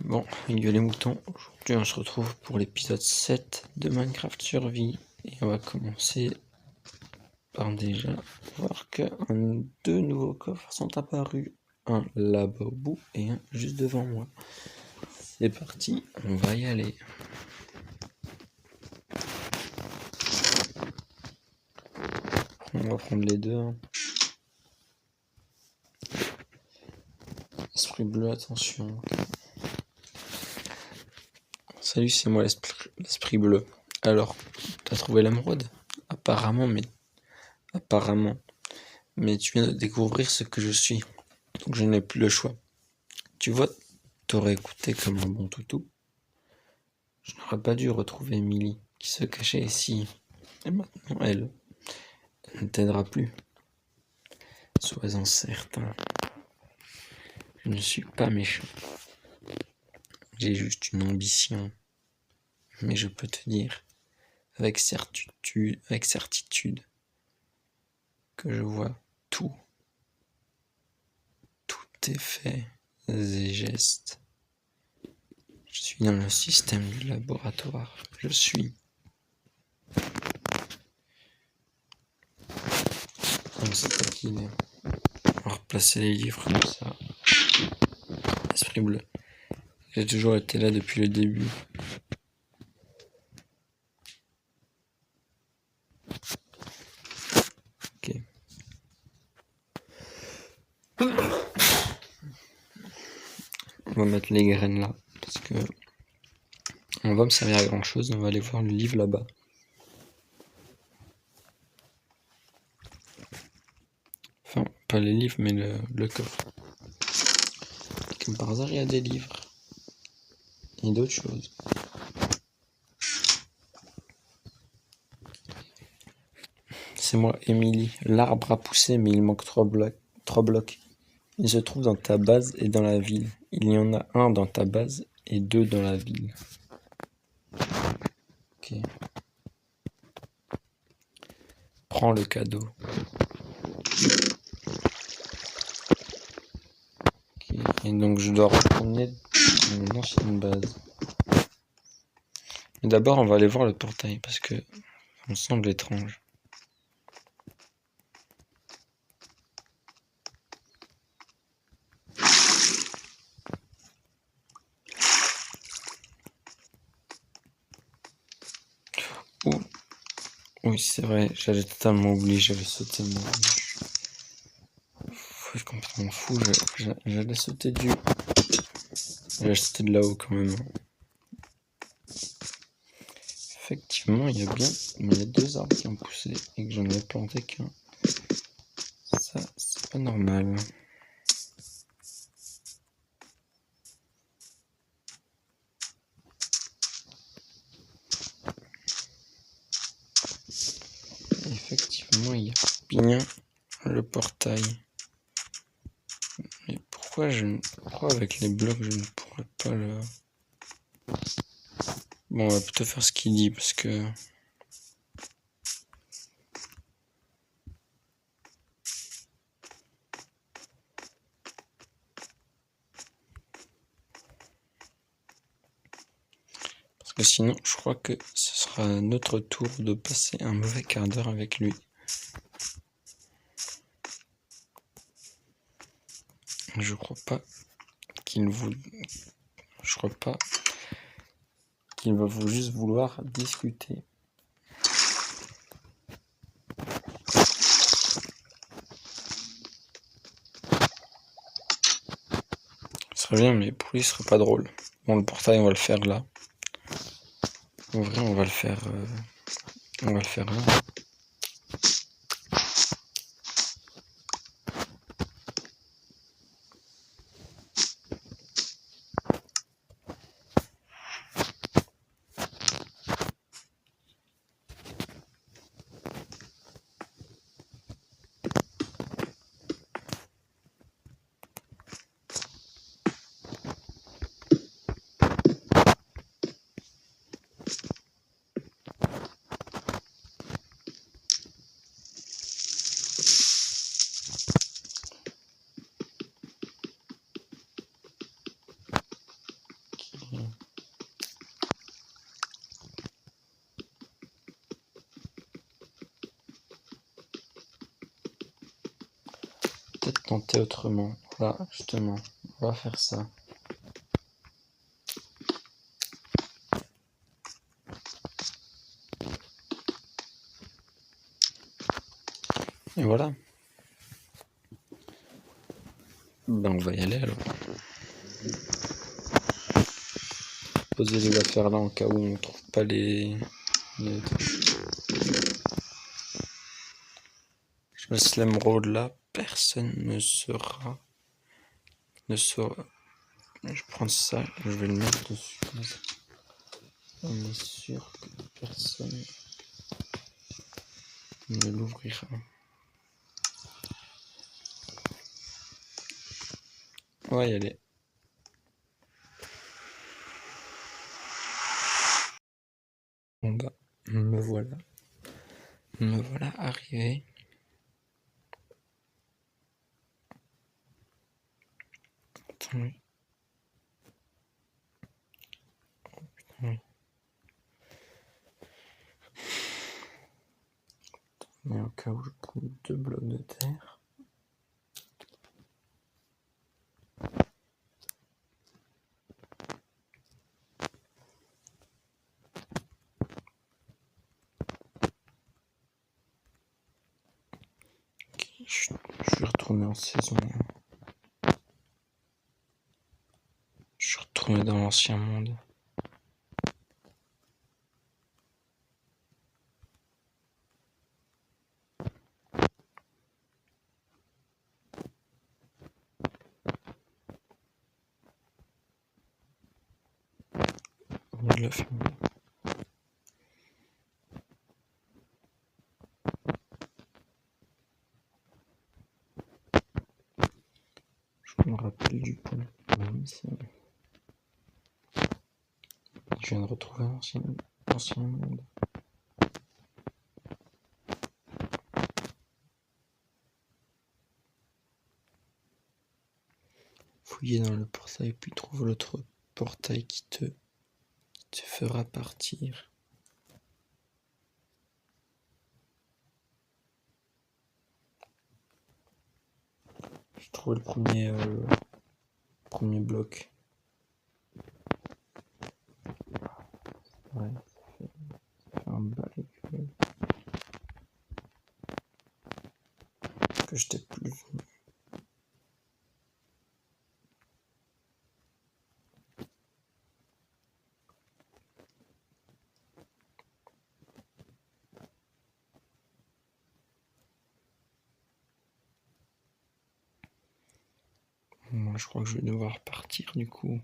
Bon, il y a les moutons. Aujourd'hui, on se retrouve pour l'épisode 7 de Minecraft Survie. Et on va commencer par déjà voir que deux nouveaux coffres sont apparus. Un là-bas au bout et un juste devant moi. C'est parti, on va y aller. On va prendre les deux. Esprit bleu, attention. Salut, c'est moi l'esprit bleu. Alors, t'as trouvé l'émeraude? Apparemment. Mais tu viens de découvrir ce que je suis. Donc je n'ai plus le choix. Tu vois, t'aurais écouté comme un bon toutou. Je n'aurais pas dû retrouver Emily, qui se cachait ici. Et maintenant, elle ne t'aidera plus. Sois-en certain. Je ne suis pas méchant. J'ai juste une ambition. Mais je peux te dire, avec certitude, que je vois tout. Tous tes faits et gestes. Je suis dans le système du laboratoire. Je suis. On sait pas qui il est. On va replacer les livres comme ça. Esprit bleu. J'ai toujours été là depuis le début. Ok. On va mettre les graines là. Parce que on va me servir à grand chose. On va aller voir le livre là-bas. Enfin, pas les livres, mais le coffre. Comme par hasard, il y a des livres. Et d'autres choses. C'est moi, Emily. L'arbre a poussé, mais il manque 3 blocs. Il se trouve dans ta base et dans la ville. Il y en a un dans ta base et 2 dans la ville. Ok. Prends le cadeau. Okay. Et donc je dois retourner dans mon ancienne base. Mais d'abord on va aller voir le portail parce que ça me semble étrange. Oh. Oui c'est vrai, j'avais totalement oublié, j'avais sauté moi. Je suis complètement fou, j'allais sauter j'allais sauter de là-haut quand même. Effectivement, il y a 2 arbres qui ont poussé et que j'en ai planté qu'un. Ça, c'est pas normal. Effectivement, il y a bien le portail. Mais pourquoi avec les blocs je ne pourrais pas le... Bon, on va plutôt faire ce qu'il dit parce que... Parce que sinon, je crois que ce sera notre tour de passer un mauvais quart d'heure avec lui. Je crois pas qu'il va juste vouloir discuter. Ce serait bien, mais pour lui, ce serait pas drôle. Bon, le portail, on va le faire là. En vrai, on va le faire là. fait autrement. Voilà, justement, on va faire ça. Et voilà. Ben on va y aller alors. Poser les affaires là en cas où on trouve pas les... Je laisse l'émeraude là, personne ne saura. Je prends ça, je vais le mettre dessus. On est sûr que personne ne l'ouvrira. On va y aller. Bon bah, me voilà. Me voilà arrivé. Attends, oui. Mais au cas où je prends 2 blocs de terre. Ok, je vais retourner en saison. Je suis retourné dans l'ancien monde. On l'a fait. Je me rappelle du pont. Oui, c'est vrai. Je viens de retrouver l'ancien monde. Fouiller dans le portail, puis trouve l'autre portail qui te fera partir. J'ai trouvé le premier bloc. Ouais, ça fait un bail que je t'ai plus vu. Moi, je crois que je vais devoir partir du coup.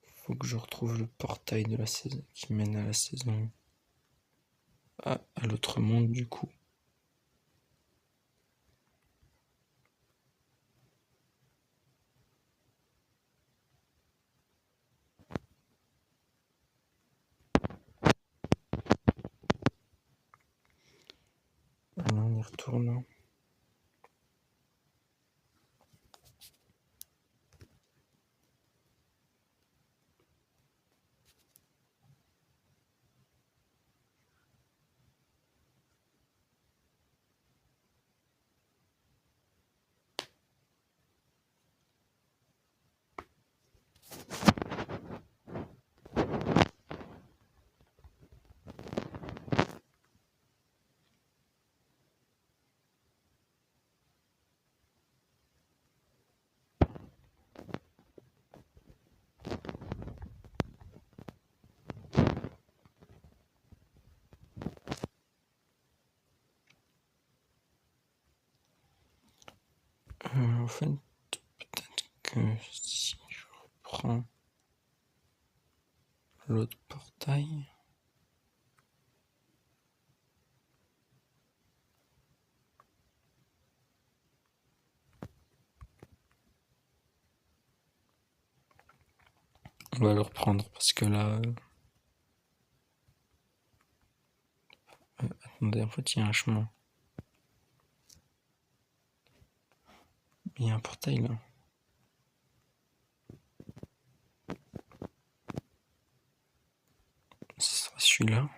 Faut que je retrouve le portail de la saison qui mène à la saison. À l'autre monde du coup. Allez, on y retourne. En fait, peut-être que si je reprends l'autre portail. On va le reprendre parce que là. Attendez, en fait, il y a un chemin. Il y a un portail là. Ce sera celui-là.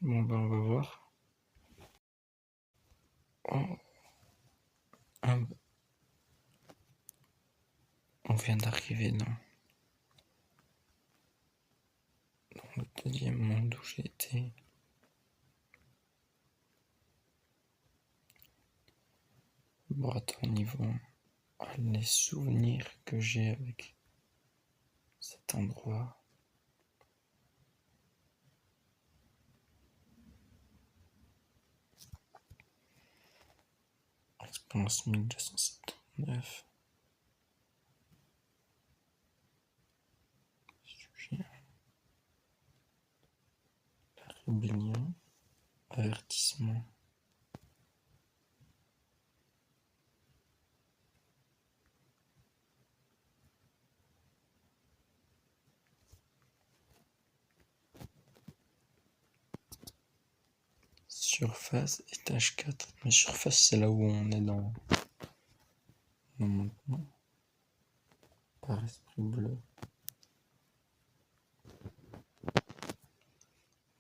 Bon, ben, on va voir. Oh, ah, on vient d'arriver dans le deuxième monde où j'ai été. Bon, attends, on y va. Ah, les souvenirs que j'ai avec cet endroit. Expérience 1279. Sujet. La rébellion. Avertissement. Surface, étage 4. Mais surface, c'est là où on est dans maintenant. Par esprit bleu.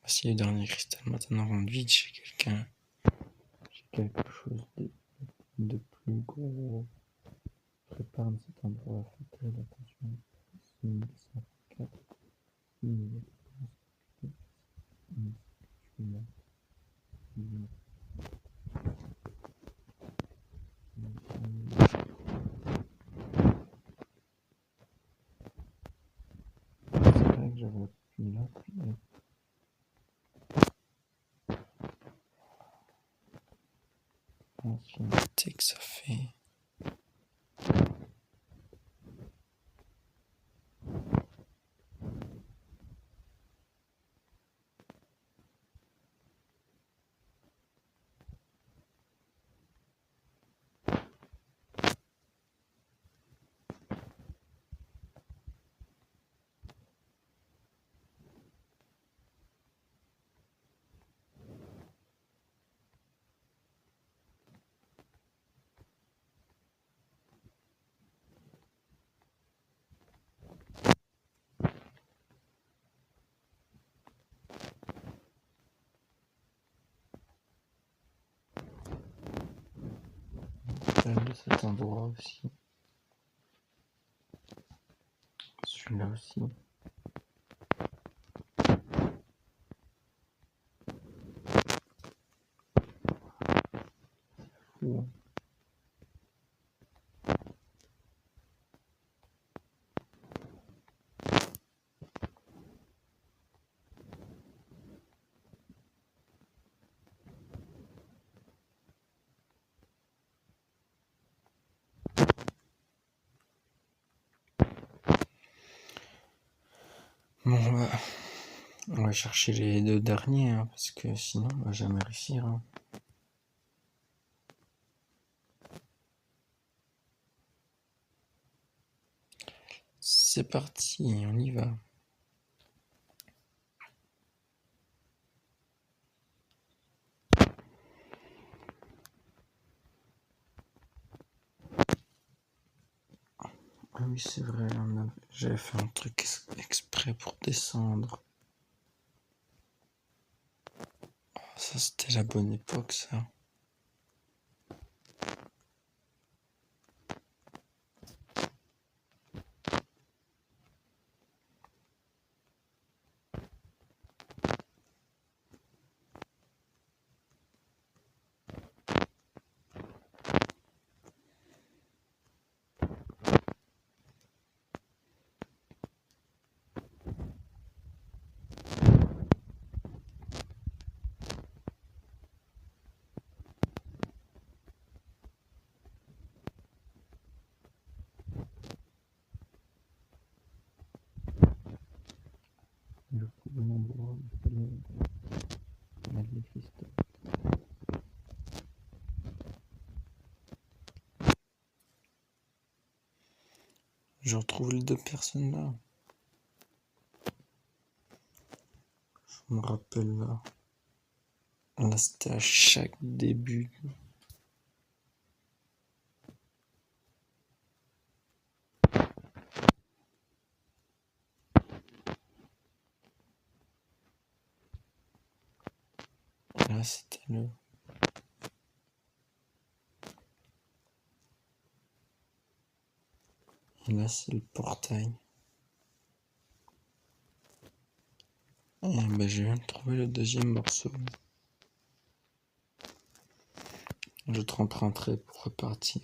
Voici le dernier cristal maintenant rendu vide chez quelqu'un. J'ai quelque chose de plus gros. Prépare cet endroit, fais très attention. 1104. C'est vrai que j'avais appuyé là, puis l'ancienneté que ça fait. De cet endroit aussi. Celui-là aussi. Fou. Bon, on va chercher les deux derniers, hein, parce que sinon on va jamais réussir. Hein. C'est parti, on y va. Ah oui, c'est vrai, j'avais fait un truc exprès pour descendre. Oh, ça, c'était la bonne époque, ça. Le bon endroit où il fallait mettre les cristaux. Je retrouve les deux personnes là. Je me rappelle là. Là, c'était à chaque début. Là, c'était le Et là, c'est le portail. Et ben, je viens de trouver le deuxième morceau. Je te emprunterai pour repartir.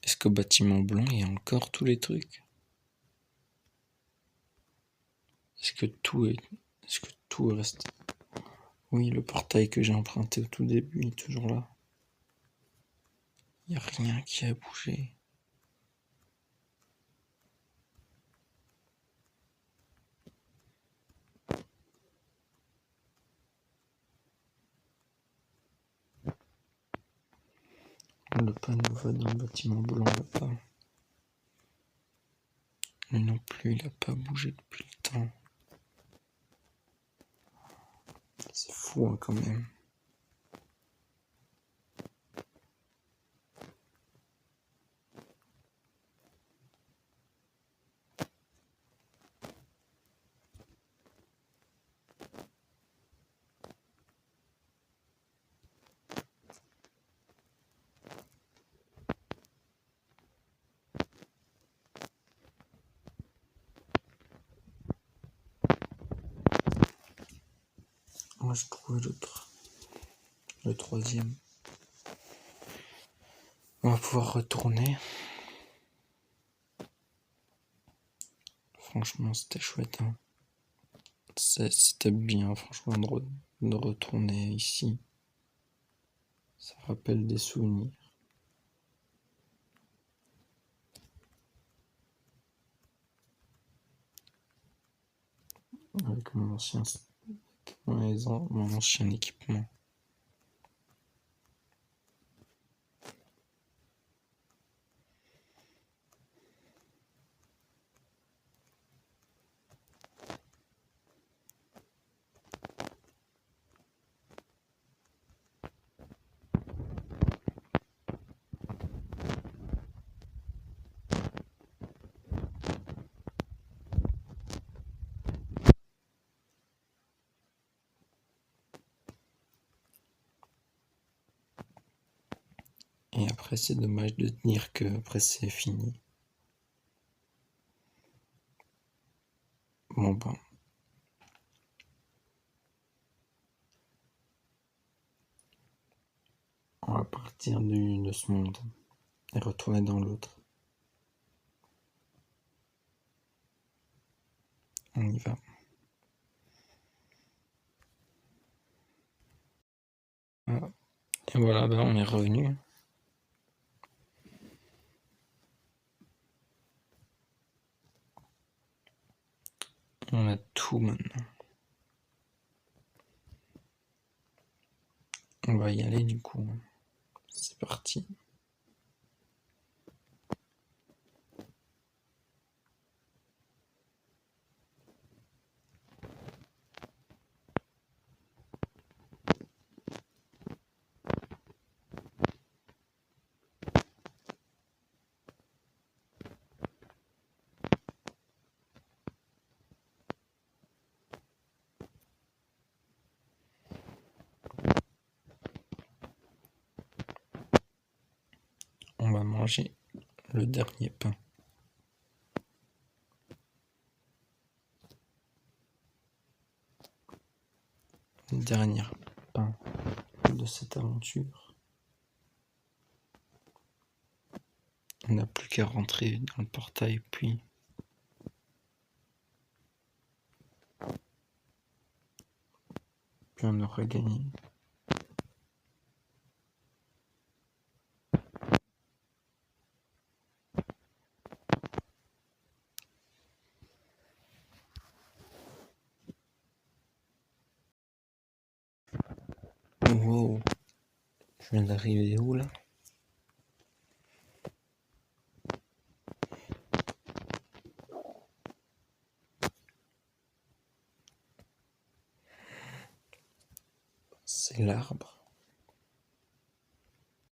Est-ce qu'au bâtiment blanc, il y a encore tous les trucs? Est-ce que tout est resté? Oui, le portail que j'ai emprunté au tout début est toujours là. Il n'y a rien qui a bougé. Le panneau va dans le bâtiment blanc là-bas. Lui non plus, il n'a pas bougé depuis le temps. C'est fou hein, quand même. Moi, je trouvais le troisième. On va pouvoir retourner. Franchement, c'était chouette. Hein. C'était bien, franchement, de retourner ici. Ça rappelle des souvenirs. Avec mon ancien équipement. Et après, c'est dommage de dire que après c'est fini. Bon ben. On va partir de ce monde et retourner dans l'autre. On y va. Et voilà, ben on est revenu. On a tout maintenant. On va y aller du coup. C'est parti. On va manger le dernier pain. Le dernier pain de cette aventure. On n'a plus qu'à rentrer dans le portail puis on aura gagné. Wow, je viens d'arriver où là? C'est l'arbre.